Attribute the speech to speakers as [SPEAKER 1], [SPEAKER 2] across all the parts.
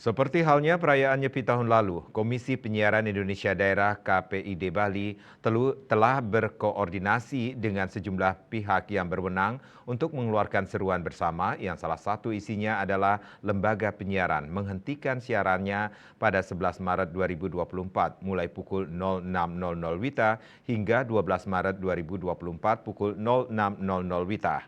[SPEAKER 1] Seperti halnya perayaan Nyepi tahun lalu, Komisi Penyiaran Indonesia Daerah KPID Bali telah berkoordinasi dengan sejumlah pihak yang berwenang untuk mengeluarkan seruan bersama yang salah satu isinya adalah lembaga penyiaran menghentikan siarannya pada 11 Maret 2024 mulai pukul 06.00 WITA hingga 12 Maret 2024 pukul 06.00 WITA.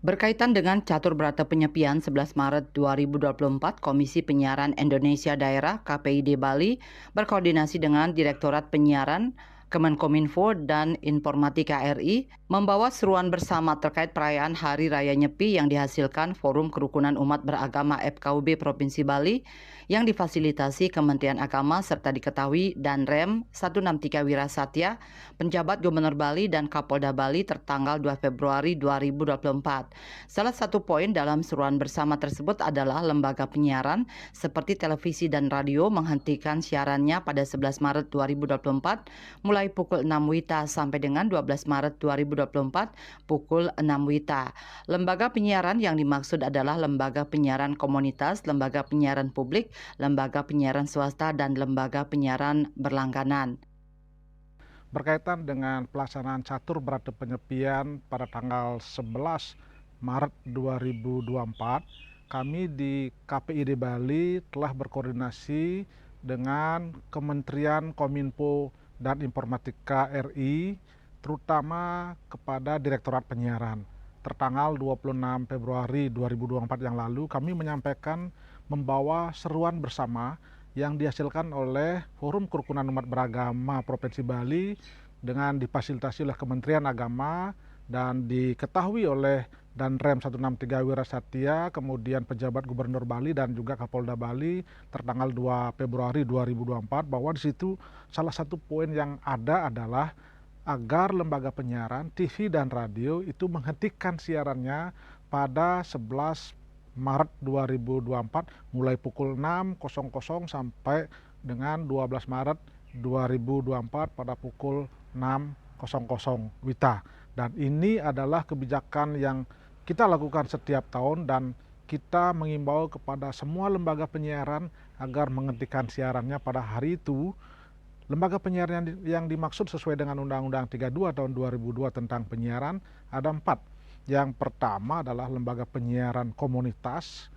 [SPEAKER 2] Berkaitan dengan catur berata penyepian 11 Maret 2024, Komisi Penyiaran Indonesia Daerah KPID Bali berkoordinasi dengan Direktorat Penyiaran Kemenkominfo dan Informatika RI membawa seruan bersama terkait perayaan Hari Raya Nyepi yang dihasilkan Forum Kerukunan Umat Beragama FKUB Provinsi Bali yang difasilitasi Kementerian Agama serta diketahui dan Rem 163 Wirasatya, penjabat Gubernur Bali dan Kapolda Bali tertanggal 2 Februari 2024. Salah satu poin dalam seruan bersama tersebut adalah lembaga penyiaran seperti televisi dan radio menghentikan siarannya pada 11 Maret 2024 mulai pukul 6 WITA sampai dengan 12 Maret 2024 pukul 6 WITA. Lembaga penyiaran yang dimaksud adalah lembaga penyiaran komunitas, lembaga penyiaran publik, lembaga penyiaran swasta, dan lembaga penyiaran berlangganan.
[SPEAKER 3] Berkaitan dengan pelaksanaan catur berata penyepian pada tanggal 11 Maret 2024, kami di KPID Bali telah berkoordinasi dengan Kementerian Kominfo dan Informatika RI, terutama kepada Direktorat Penyiaran. Tertanggal 26 Februari 2024 yang lalu, kami menyampaikan membawa seruan bersama yang dihasilkan oleh Forum Kerukunan Umat Beragama Provinsi Bali dengan difasilitasi oleh Kementerian Agama dan diketahui oleh Danrem 163 Wirasatya, kemudian pejabat Gubernur Bali dan juga Kapolda Bali tertanggal 2 Februari 2024, bahwa di situ salah satu poin yang ada adalah agar lembaga penyiaran TV dan radio itu menghentikan siarannya pada 11 Maret 2024 mulai pukul 6.00 sampai dengan 12 Maret 2024 pada pukul 6.00 WITA. Dan ini adalah kebijakan yang kita lakukan setiap tahun dan kita mengimbau kepada semua lembaga penyiaran agar menghentikan siarannya pada hari itu. Lembaga penyiaran yang dimaksud sesuai dengan Undang-Undang 32 tahun 2002 tentang penyiaran ada 4. Yang pertama adalah lembaga penyiaran komunitas,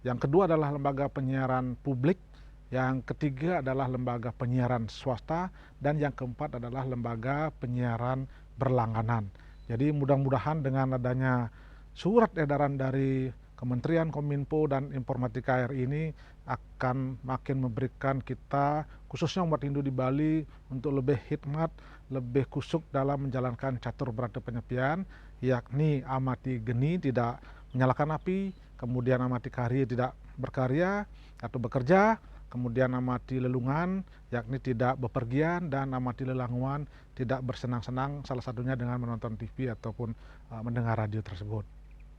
[SPEAKER 3] yang kedua adalah lembaga penyiaran publik, yang ketiga adalah lembaga penyiaran swasta, dan yang keempat adalah lembaga penyiaran berlangganan. Jadi mudah-mudahan dengan adanya surat edaran dari Kementerian Kominfo dan Informatika RI ini akan makin memberikan kita, khususnya umat Hindu di Bali, untuk lebih hikmat, lebih kusuk dalam menjalankan catur berata penyepian, yakni amati geni tidak menyalakan api, kemudian amati karya tidak berkarya atau bekerja, kemudian amati lelungan yakni tidak bepergian, dan amati lelanguan tidak bersenang-senang, salah satunya dengan menonton TV ataupun mendengar radio tersebut.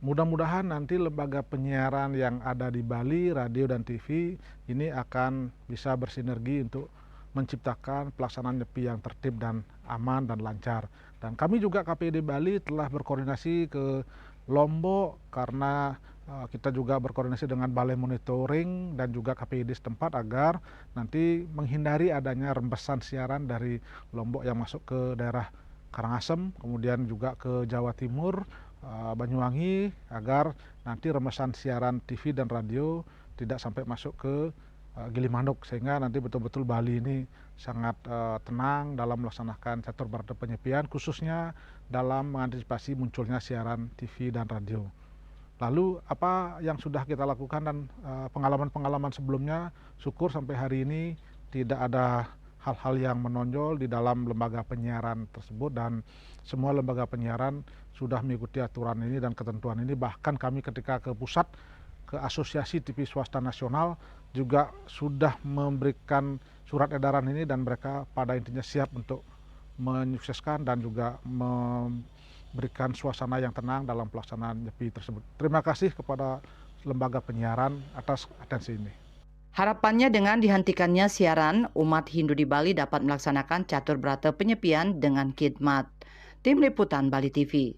[SPEAKER 3] Mudah-mudahan nanti lembaga penyiaran yang ada di Bali, radio dan TV ini akan bisa bersinergi untuk menciptakan pelaksanaan Nyepi yang tertib dan aman dan lancar. Dan kami juga KPID Bali telah berkoordinasi ke Lombok karena kita juga berkoordinasi dengan Balai Monitoring dan juga KPID setempat agar nanti menghindari adanya rembesan siaran dari Lombok yang masuk ke daerah Karangasem, kemudian juga ke Jawa Timur, Banyuwangi, agar nanti rembesan siaran TV dan radio tidak sampai masuk ke Gilimanuk, sehingga nanti betul-betul Bali ini sangat tenang dalam melaksanakan catur berata penyepian, khususnya dalam mengantisipasi munculnya siaran TV dan radio. Lalu apa yang sudah kita lakukan dan pengalaman-pengalaman sebelumnya, syukur sampai hari ini tidak ada hal-hal yang menonjol di dalam lembaga penyiaran tersebut, dan semua lembaga penyiaran sudah mengikuti aturan ini dan ketentuan ini. Bahkan kami ketika ke pusat, ke Asosiasi TV Swasta Nasional juga sudah memberikan surat edaran ini, dan mereka pada intinya siap untuk menyukseskan dan juga memberikan suasana yang tenang dalam pelaksanaan Nyepi tersebut. Terima kasih kepada lembaga penyiaran atas atensi ini.
[SPEAKER 2] Harapannya dengan dihentikannya siaran, umat Hindu di Bali dapat melaksanakan catur berata penyepian dengan khidmat. Tim Liputan Bali TV.